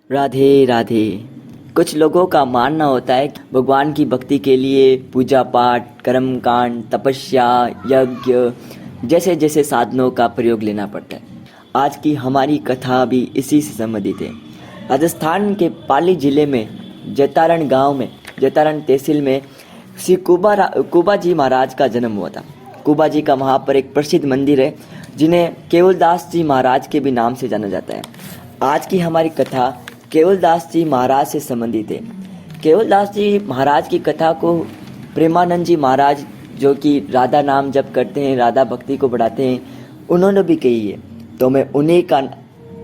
राधे राधे। कुछ लोगों का मानना होता है कि भगवान की भक्ति के लिए पूजा पाठ, कर्म कांड, तपस्या, यज्ञ जैसे जैसे साधनों का प्रयोग लेना पड़ता है। आज की हमारी कथा भी इसी से संबंधित है। राजस्थान के पाली जिले में जैतारण गांव में, जैतारण तहसील में श्री कुबा जी महाराज का जन्म हुआ था। कुबा जी का वहाँ पर एक प्रसिद्ध मंदिर है जिन्हें केवलदास जी महाराज के भी नाम से जाना जाता है। आज की हमारी कथा केवलदास जी महाराज से संबंधित है। केवलदास जी महाराज की कथा को प्रेमानंद जी महाराज, जो कि राधा नाम जप करते हैं, राधा भक्ति को बढ़ाते हैं, उन्होंने भी कही है। तो मैं उन्हीं का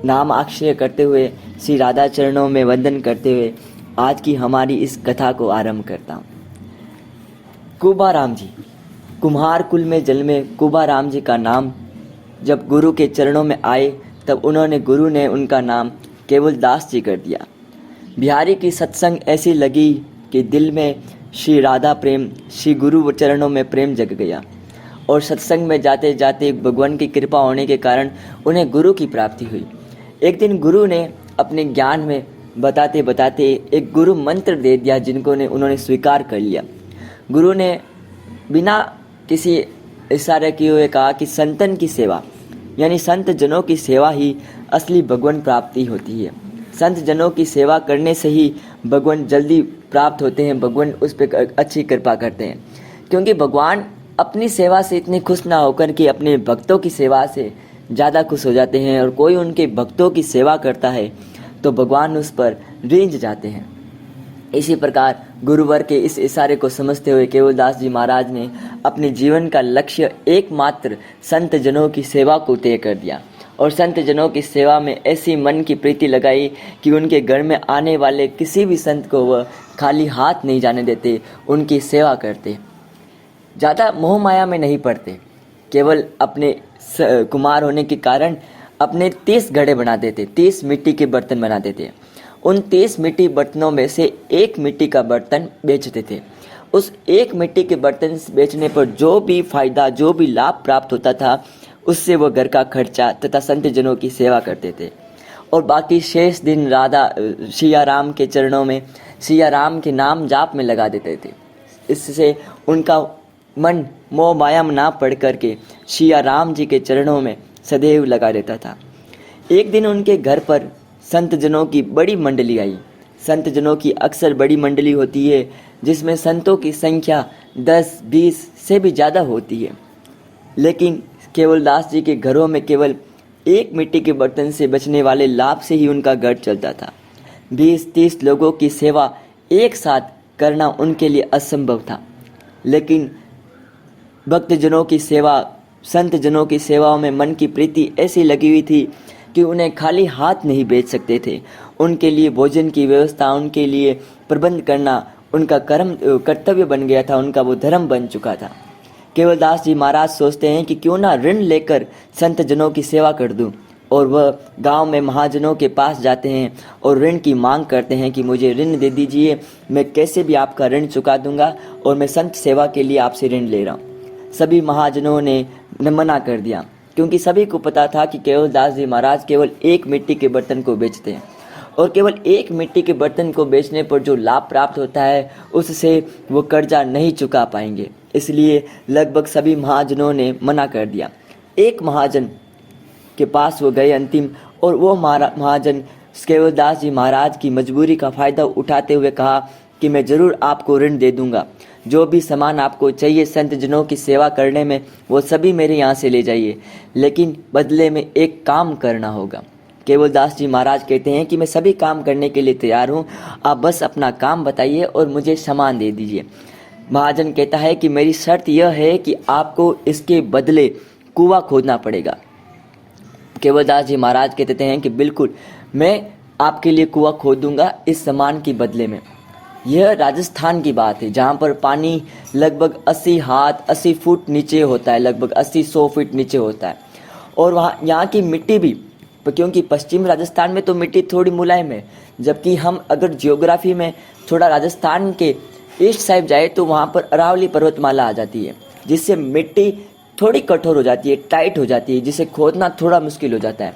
नाम आश्रय करते हुए, श्री राधा चरणों में वंदन करते हुए आज की हमारी इस कथा को आरंभ करता हूँ। कुबा राम जी कुम्हार कुल में जन्मे कुबा राम जी का नाम जब गुरु के चरणों में आए तब गुरु ने उनका नाम केवलदास जी कर दिया। बिहारी की सत्संग ऐसी लगी कि दिल में श्री राधा प्रेम, श्री गुरु चरणों में प्रेम जग गया और सत्संग में जाते जाते भगवान की कृपा होने के कारण उन्हें गुरु की प्राप्ति हुई। एक दिन गुरु ने अपने ज्ञान में बताते बताते एक गुरु मंत्र दे दिया, जिनको उन्होंने स्वीकार कर लिया। गुरु ने बिना किसी इशारे किए हुए कहा कि संतन की सेवा यानी संत जनों की सेवा ही असली भगवान प्राप्ति होती है। संत जनों की सेवा करने से ही भगवान जल्दी प्राप्त होते हैं, भगवान उस पर अच्छी कृपा करते हैं। क्योंकि भगवान अपनी सेवा से इतने खुश ना होकर कि अपने भक्तों की सेवा से ज़्यादा खुश हो जाते हैं, और कोई उनके भक्तों की सेवा करता है तो भगवान उस पर रीझ जाते हैं। इसी प्रकार गुरुवर के इस इशारे को समझते हुए केवलदास जी महाराज ने अपने जीवन का लक्ष्य एकमात्र संत जनों की सेवा को तय कर दिया और संत जनों की सेवा में ऐसी मन की प्रीति लगाई कि उनके घर में आने वाले किसी भी संत को वह खाली हाथ नहीं जाने देते, उनकी सेवा करते। ज़्यादा मोह माया में नहीं पड़ते, केवल अपने कुमार होने के कारण अपने 30 घड़े बना देते, 30 मिट्टी के बर्तन बना देते। उन 30 मिट्टी बर्तनों में से एक मिट्टी का बर्तन बेचते थे। उस एक मिट्टी के बर्तन बेचने पर जो भी फायदा, जो भी लाभ प्राप्त होता था, उससे वो घर का खर्चा तथा संत जनों की सेवा करते थे। और बाकी शेष दिन राधा सिया राम के चरणों में, सिया राम के नाम जाप में लगा देते थे। इससे उनका मन मोह माया में ना पड़ करके सिया राम जी के चरणों में सदैव लगा रहता था। एक दिन उनके घर पर संत जनों की बड़ी मंडली आई। संत जनों की अक्सर बड़ी मंडली होती है जिसमें संतों की संख्या 10-20 से भी ज़्यादा होती है, लेकिन केवलदास जी के घरों में केवल एक मिट्टी के बर्तन से बचने वाले लाभ से ही उनका घर चलता था। 20-30 लोगों की सेवा एक साथ करना उनके लिए असंभव था, लेकिन भक्तजनों की सेवा, संत जनों की सेवाओं में मन की प्रीति ऐसी लगी हुई थी कि उन्हें खाली हाथ नहीं बेच सकते थे। उनके लिए भोजन की व्यवस्था, उनके लिए प्रबंध करना उनका कर्तव्य बन गया था, उनका वो धर्म बन चुका था। केवलदास जी महाराज सोचते हैं कि क्यों ना ऋण लेकर संत जनों की सेवा कर दूं, और वह गांव में महाजनों के पास जाते हैं और ऋण की मांग करते हैं कि मुझे ऋण दे दीजिए, मैं कैसे भी आपका ऋण चुका दूंगा और मैं संत सेवा के लिए आपसे ऋण ले रहा हूँ। सभी महाजनों ने मना कर दिया, क्योंकि सभी को पता था कि केवलदास जी महाराज केवल एक मिट्टी के बर्तन को बेचते हैं और केवल एक मिट्टी के बर्तन को बेचने पर जो लाभ प्राप्त होता है उससे वो कर्जा नहीं चुका पाएंगे। इसलिए लगभग सभी महाजनों ने मना कर दिया। एक महाजन के पास वो गए अंतिम, और वो महाजन केवलदास जी महाराज की मजबूरी का फ़ायदा उठाते हुए कहा कि मैं ज़रूर आपको ऋण दे दूंगा, जो भी सामान आपको चाहिए संत जनों की सेवा करने में वो सभी मेरे यहाँ से ले जाइए, लेकिन बदले में एक काम करना होगा। केवलदास जी महाराज कहते हैं कि मैं सभी काम करने के लिए तैयार हूँ, आप बस अपना काम बताइए और मुझे सामान दे दीजिए। महाजन कहता है कि मेरी शर्त यह है कि आपको इसके बदले कुआं खोदना पड़ेगा। केवलदास जी महाराज कहते हैं कि बिल्कुल, मैं आपके लिए कुआं खोद दूंगा इस सामान के बदले में। यह राजस्थान की बात है, जहाँ पर पानी लगभग 80 फुट नीचे होता है, लगभग 80-100 फीट नीचे होता है। और वहाँ यहाँ की मिट्टी भी, क्योंकि पश्चिम राजस्थान में तो मिट्टी थोड़ी मुलायम है, जबकि हम अगर जियोग्राफी में थोड़ा राजस्थान के ईस्ट साइड जाए तो वहाँ पर अरावली पर्वतमाला आ जाती है, जिससे मिट्टी थोड़ी कठोर हो जाती है, टाइट हो जाती है, जिसे खोदना थोड़ा मुश्किल हो जाता है।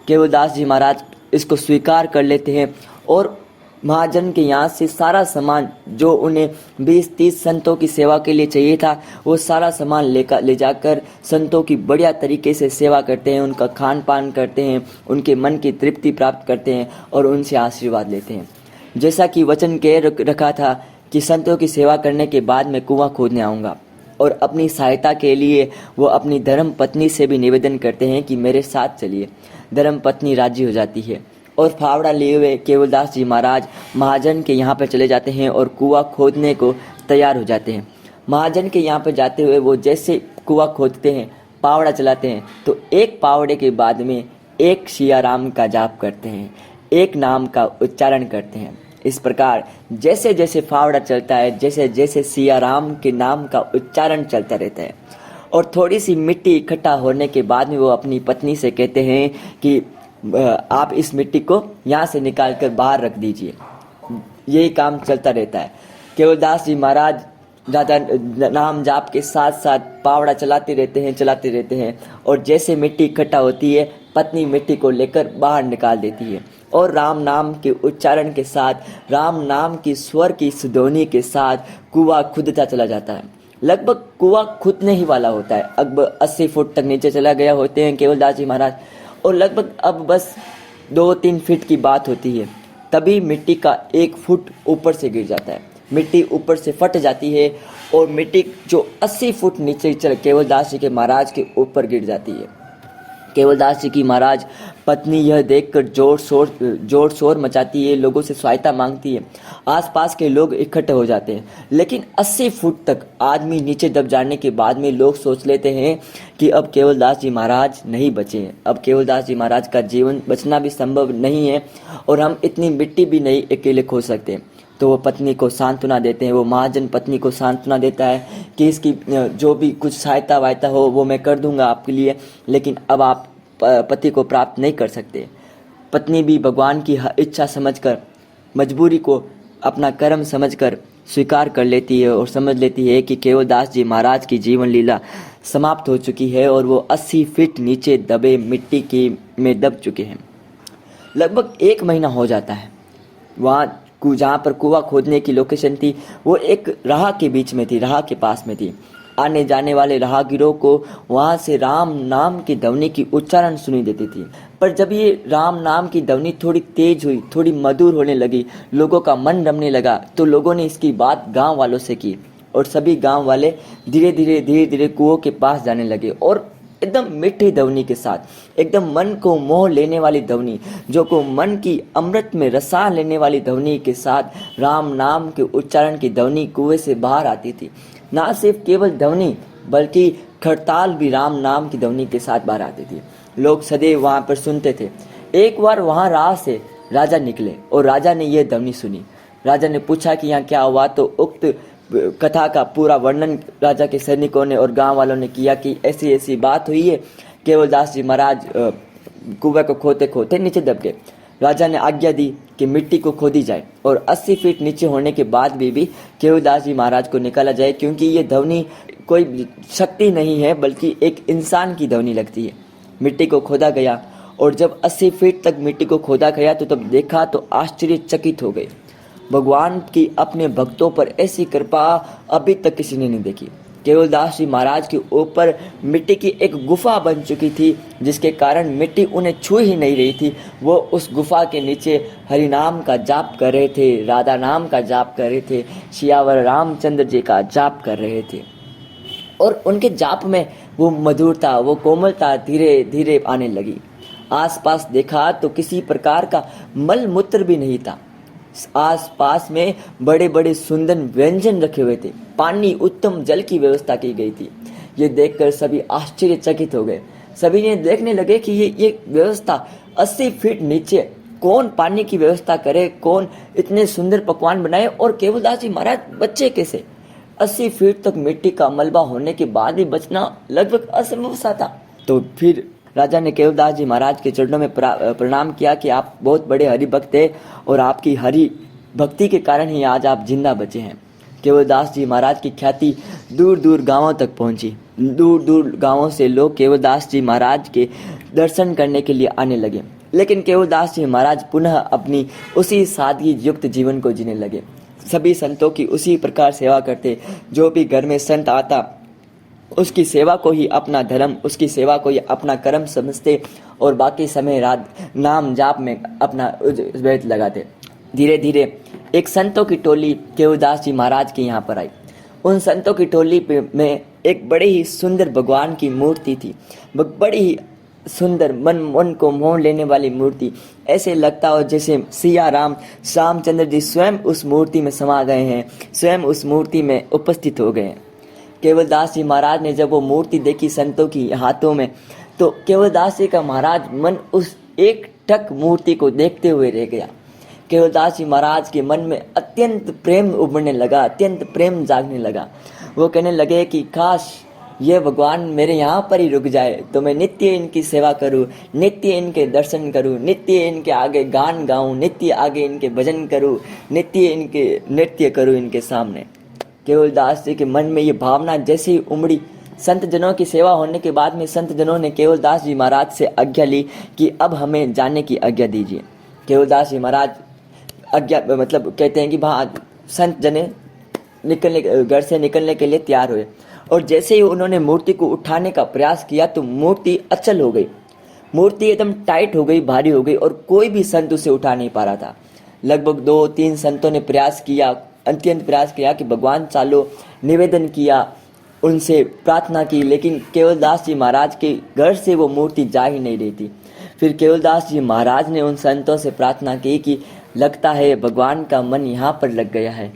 केवलदास जी महाराज इसको स्वीकार कर लेते हैं और महाजन के यहाँ से सारा सामान जो उन्हें 20-30 संतों की सेवा के लिए चाहिए था, वो सारा सामान ले जाकर संतों की बढ़िया तरीके से सेवा करते हैं, उनका खान पान करते हैं, उनके मन की तृप्ति प्राप्त करते हैं और उनसे आशीर्वाद लेते हैं। जैसा कि वचन कह रखा था कि संतों की सेवा करने के बाद मैं कुआं खोदने आऊँगा, और अपनी सहायता के लिए वो अपनी धर्म पत्नी से भी निवेदन करते हैं कि मेरे साथ चलिए। धर्म पत्नी राजी हो जाती है और फावड़ा लिए हुए केवलदास जी महाराज महाजन के यहाँ पर चले जाते हैं और कुआं खोदने को तैयार हो जाते हैं। महाजन के यहाँ पर जाते हुए वो जैसे कुआं खोदते हैं, फावड़ा चलाते हैं, तो एक फावड़े के बाद में एक सिया राम का जाप करते हैं, एक नाम का उच्चारण करते हैं। इस प्रकार जैसे जैसे फावड़ा चलता है, जैसे जैसे सिया राम के नाम का उच्चारण चलता रहता है, और थोड़ी सी मिट्टी इकट्ठा होने के बाद में वो अपनी पत्नी से कहते हैं कि आप इस मिट्टी को यहाँ से निकाल कर बाहर रख दीजिए। यही काम चलता रहता है। केवलदास जी महाराज ज़्यादा नाम जाप के साथ साथ फावड़ा चलाते रहते हैं और जैसे मिट्टी इकट्ठा होती है, पत्नी मिट्टी को लेकर बाहर निकाल देती है और राम नाम के उच्चारण के साथ, राम नाम की स्वर की सुध्वनि के साथ कुआं खुदता चला जाता है। लगभग कुआं खुदने ही वाला होता है। अब 80 फुट तक नीचे चला गया होते हैं केवलदास जी महाराज, और लगभग अब बस 2-3 फीट की बात होती है, तभी मिट्टी का 1 फुट ऊपर से गिर जाता है। मिट्टी ऊपर से फट जाती है और मिट्टी जो 80 फुट नीचे चल केवलदास जी के महाराज के ऊपर गिर जाती है। केवलदास जी की महाराज पत्नी यह देखकर जोर शोर मचाती है, लोगों से सहायता मांगती है। आसपास के लोग इकट्ठे हो जाते हैं, लेकिन 80 फुट तक आदमी नीचे दब जाने के बाद में लोग सोच लेते हैं कि अब केवलदास जी महाराज नहीं बचे हैं, अब केवलदास जी महाराज का जीवन बचना भी संभव नहीं है और हम इतनी मिट्टी भी नहीं अकेले खो सकते। तो वो पत्नी को सांत्वना देते हैं, वो महाजन पत्नी को सांत्वना देता है कि इसकी जो भी कुछ सहायता वायता हो वो मैं कर दूंगा आपके लिए, लेकिन अब आप पति को प्राप्त नहीं कर सकते। पत्नी भी भगवान की इच्छा समझकर, मजबूरी को अपना कर्म समझकर स्वीकार कर लेती है और समझ लेती है कि केवलदास जी महाराज की जीवन लीला समाप्त हो चुकी है और वो 80 फीट नीचे दबे मिट्टी की में दब चुके हैं। लगभग 1 महीना हो जाता है। वहाँ जहाँ पर कुआं खोदने की लोकेशन थी वो एक राह के बीच में थी, राह के पास में थी। आने जाने वाले राहगीरों को वहाँ से राम नाम की ध्वनि की उच्चारण सुनी देती थी। पर जब ये राम नाम की ध्वनि थोड़ी तेज हुई, थोड़ी मधुर होने लगी, लोगों का मन रमने लगा, तो लोगों ने इसकी बात गांव वालों से की और सभी गांव वाले धीरे धीरे कुओं के पास जाने लगे और एकदम मीठी ध्वनि के साथ, एकदम मन को मोह लेने वाली ध्वनि, जो को मन की अमृत में रसा लेने वाली ध्वनि के साथ राम नाम के उच्चारण की ध्वनि कुएं से बाहर आती थी। ना सिर्फ केवल ध्वनि बल्कि खड़ताल भी राम नाम की ध्वनि के साथ बाहर आती थी। लोग सदैव वहाँ पर सुनते थे। एक बार वहाँ राह से राजा निकले और राजा ने यह ध्वनि सुनी। राजा ने पूछा कि यहाँ क्या हुआ, तो उक्त कथा का पूरा वर्णन राजा के सैनिकों ने और गांव वालों ने किया कि ऐसी ऐसी बात हुई है। केवलदास जी महाराज कुएं को खोते खोते नीचे दब गए। राजा ने आज्ञा दी कि मिट्टी को खोदी जाए और 80 फीट नीचे होने के बाद भी केवलदास जी महाराज को निकाला जाए, क्योंकि ये ध्वनि कोई शक्ति नहीं है बल्कि एक इंसान की ध्वनि लगती है। मिट्टी को खोदा गया और जब 80 फीट तक मिट्टी को खोदा गया तो तब देखा तो आश्चर्यचकित हो गए। भगवान की अपने भक्तों पर ऐसी कृपा अभी तक किसी ने नहीं देखी। केवलदास जी महाराज के ऊपर मिट्टी की एक गुफा बन चुकी थी, जिसके कारण मिट्टी उन्हें छू ही नहीं रही थी। वो उस गुफा के नीचे हरि नाम का जाप कर रहे थे, राधा नाम का जाप कर रहे थे, सियावर रामचंद्र जी का जाप कर रहे थे और उनके जाप में वो मधुरता, वो कोमलता धीरे धीरे आने लगी। आसपास देखा तो किसी प्रकार का मल मूत्र भी नहीं था। आसपास में बड़े बड़े सुंदर व्यंजन रखे हुए थे, पानी, उत्तम जल की व्यवस्था की गई थी। ये देखकर सभी आश्चर्यचकित हो गए। सभी ने देखने लगे कि ये व्यवस्था 80 फीट नीचे कौन पानी की व्यवस्था करे, कौन इतने सुंदर पकवान बनाए और केवलदास जी महाराज बच्चे कैसे। 80 फीट तक मिट्टी का मलबा होने के बाद भी बचना लगभग असंभव सा था। तो फिर राजा ने केवलदास जी महाराज के चरणों में प्रणाम किया कि आप बहुत बड़े हरि भक्त हैं और आपकी हरि भक्ति के कारण ही आज आप जिंदा बचे हैं। केवलदास जी महाराज की ख्याति दूर दूर गांवों तक पहुंची। दूर दूर गांवों से लोग केवलदास जी महाराज के दर्शन करने के लिए आने लगे। लेकिन केवलदास जी महाराज पुनः अपनी उसी सादगी युक्त जीवन को जीने लगे। सभी संतों की उसी प्रकार सेवा करते। जो भी घर में संत आता उसकी सेवा को ही अपना धर्म, उसकी सेवा को ही अपना कर्म समझते और बाकी समय रात नाम जाप में अपना व्यर्थ लगाते। धीरे धीरे एक संतों की टोली केवलदास जी महाराज के यहाँ पर आई। उन संतों की टोली में एक बड़े ही सुंदर भगवान की मूर्ति थी। बड़ी ही सुंदर, मन को मोह लेने वाली मूर्ति। ऐसे लगता हो जैसे सिया राम रामचंद्र जी स्वयं उस मूर्ति में समा गए हैं, स्वयं उस मूर्ति में उपस्थित हो गए हैं। केवलदास जी महाराज ने जब वो मूर्ति देखी संतों की हाथों में, तो केवलदास जी का महाराज मन उस एक टक मूर्ति को देखते हुए रह गया। केवलदास जी महाराज के मन में अत्यंत प्रेम उभरने लगा, अत्यंत प्रेम जागने लगा। वो कहने लगे कि काश ये भगवान मेरे यहाँ पर ही रुक जाए तो मैं नित्य इनकी सेवा करूँ, नित्य इनके दर्शन करूँ, नित्य इनके आगे गान गाऊँ, नित्य आगे इनके भजन करूँ, नित्य इनके नृत्य करूँ इनके सामने। केवलदास जी के मन में ये भावना जैसे ही उमड़ी, संत जनों की सेवा होने के बाद में संत जनों ने केवलदास जी महाराज से आज्ञा ली कि अब हमें जाने की आज्ञा दीजिए। केवलदास जी महाराज आज्ञा मतलब कहते हैं कि वहाँ संत जने घर से निकलने के लिए तैयार हुए और जैसे ही उन्होंने मूर्ति को उठाने का प्रयास किया तो मूर्ति अचल हो गई। मूर्ति एकदम टाइट हो गई, भारी हो गई और कोई भी संत उसे उठा नहीं पा रहा था। लगभग 2-3 संतों ने प्रयास किया, अत्यंत प्रयास किया कि भगवान चालो, निवेदन किया, उनसे प्रार्थना की, लेकिन केवलदास जी महाराज के घर से वो मूर्ति जा ही नहीं रही थी। फिर केवलदास जी महाराज ने उन संतों से प्रार्थना की कि लगता है भगवान का मन यहाँ पर लग गया है,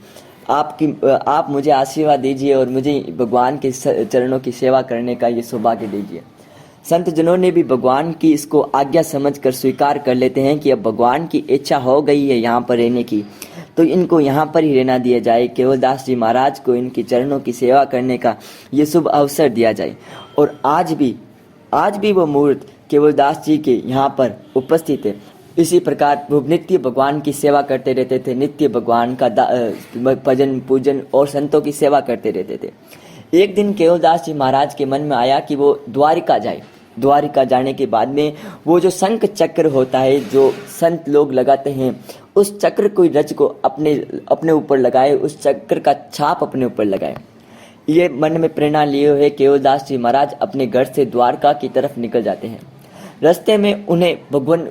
आप मुझे आशीर्वाद दीजिए और मुझे भगवान के चरणों की सेवा करने का ये सौभाग्य दीजिए। संत जनों ने भी भगवान की इसको आज्ञा समझकर स्वीकार कर लेते हैं कि अब भगवान की इच्छा हो गई है यहाँ पर रहने की, तो इनको यहाँ पर ही रहना दिया जाए। केवलदास जी महाराज को इनकी चरणों की सेवा करने का ये शुभ अवसर दिया जाए। और आज भी वो मूर्त केवलदास जी के यहाँ पर उपस्थित है। इसी प्रकार वो नित्य भगवान की सेवा करते रहते थे, नित्य भगवान का भजन पूजन और संतों की सेवा करते रहते थे। एक दिन केवलदास जी महाराज के मन में आया कि वो द्वारिका जाए। द्वारिका जाने के बाद में वो जो शंख चक्र होता है जो संत लोग लगाते हैं, उस चक्र को रच को अपने ऊपर लगाए, उस चक्र का छाप अपने ऊपर लगाए। ये मन में प्रेरणा लिए हुए केवलदास जी महाराज अपने घर से द्वारका की तरफ निकल जाते हैं। रास्ते में उन्हें भगवान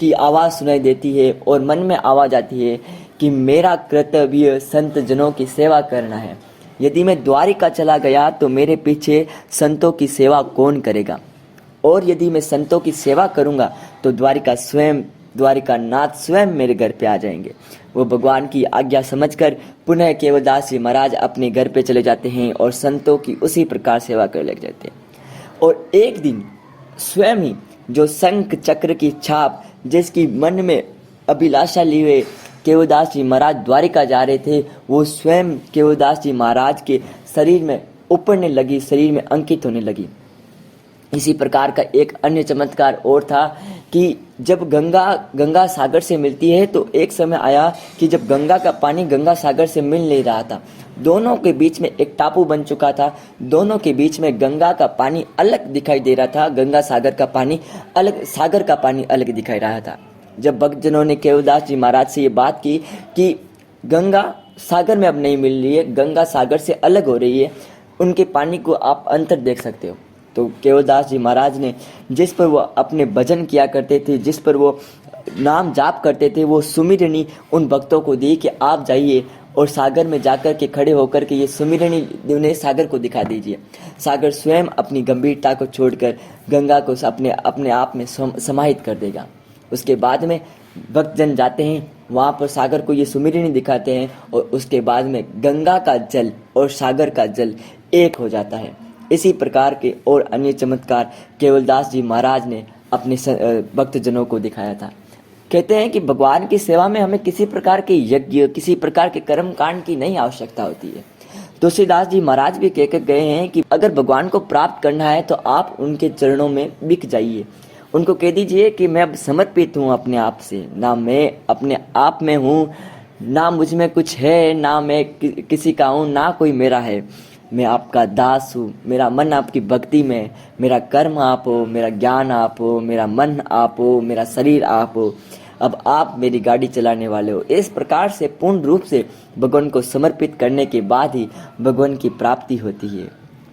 की आवाज़ सुनाई देती है और मन में आवाज़ आती है कि मेरा कर्तव्य संत जनों की सेवा करना है। यदि मैं द्वारिका चला गया तो मेरे पीछे संतों की सेवा कौन करेगा, और यदि मैं संतों की सेवा करूंगा तो द्वारिका नाथ स्वयं मेरे घर पे आ जाएंगे। वो भगवान की आज्ञा समझकर पुनः केवलदास जी महाराज अपने घर पे चले जाते हैं और संतों की उसी प्रकार सेवा कर लग जाते हैं। और एक दिन स्वयं ही जो शंख चक्र की छाप जिसकी मन में अभिलाषा लिए हुए केवलदास जी महाराज द्वारिका जा रहे थे, वो स्वयं केवलदास जी महाराज के शरीर में उपड़ने लगी, शरीर में अंकित होने लगी। इसी प्रकार का एक अन्य चमत्कार और था कि जब गंगा सागर से मिलती है तो एक समय आया कि जब गंगा का पानी गंगा सागर से मिल नहीं रहा था, दोनों के बीच में एक टापू बन चुका था, दोनों के बीच में गंगा का पानी अलग दिखाई दे रहा था, गंगा सागर का पानी अलग, सागर का पानी अलग दिखाई रहा था। जब भक्तजनों ने केवलदास जी महाराज से ये बात की कि गंगा सागर में अब नहीं मिल रही है, गंगा सागर से अलग हो रही है, उनके पानी को आप अंतर देख सकते हो, तो केवलदास जी महाराज ने जिस पर वो अपने भजन किया करते थे, जिस पर वो नाम जाप करते थे, वो सुमिरनी उन भक्तों को दी कि आप जाइए और सागर में जाकर के खड़े होकर के ये सुमिरनी उन्हें सागर को दिखा दीजिए। सागर स्वयं अपनी गंभीरता को छोड़कर गंगा को अपने आप में समाहित कर देगा। उसके बाद में भक्तजन जाते हैं वहाँ पर, सागर को ये सुमिरनी दिखाते हैं और उसके बाद में गंगा का जल और सागर का जल एक हो जाता है। इसी प्रकार के और अन्य चमत्कार केवलदास जी महाराज ने अपने भक्तजनों को दिखाया था। कहते हैं कि भगवान की सेवा में हमें किसी प्रकार के यज्ञ, किसी प्रकार के कर्म कांड की नहीं आवश्यकता होती है। तुलसीदास जी महाराज भी कहकर गए हैं कि अगर भगवान को प्राप्त करना है तो आप उनके चरणों में बिक जाइए, उनको कह दीजिए कि मैं अब समर्पित हूँ अपने आप से, ना मैं अपने आप में हूँ, ना मुझ में कुछ है, ना मैं किसी का हूँ, ना कोई मेरा है। मैं आपका दास हूँ, मेरा मन आपकी भक्ति में है, मेरा कर्म आप हो, मेरा ज्ञान आप हो, मेरा मन आप हो, मेरा शरीर आप हो, अब आप मेरी गाड़ी चलाने वाले हो। इस प्रकार से पूर्ण रूप से भगवान को समर्पित करने के बाद ही भगवान की प्राप्ति होती है।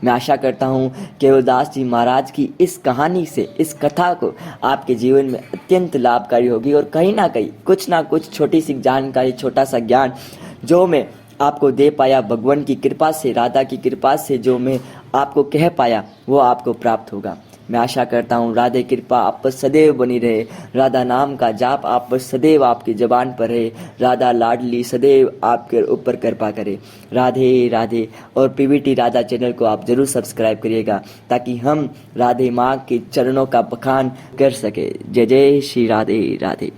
मैं आशा करता हूँ केवलदास जी महाराज की इस कहानी से, इस कथा को आपके जीवन में अत्यंत लाभकारी होगी और कहीं ना कुछ छोटी सी जानकारी, छोटा सा ज्ञान जो मैं आपको दे पाया भगवान की कृपा से, राधा की कृपा से जो मैं आपको कह पाया वो आपको प्राप्त होगा। मैं आशा करता हूँ राधे कृपा आप पर सदैव बनी रहे, राधा नाम का जाप आप पर सदैव आपकी जबान पर रहे, राधा लाडली सदैव आपके ऊपर कृपा करे। राधे राधे। और पीवीटी राधा चैनल को आप जरूर सब्सक्राइब करिएगा ताकि हम राधे माँ के चरणों का बखान कर सके। जय जय श्री राधे राधे।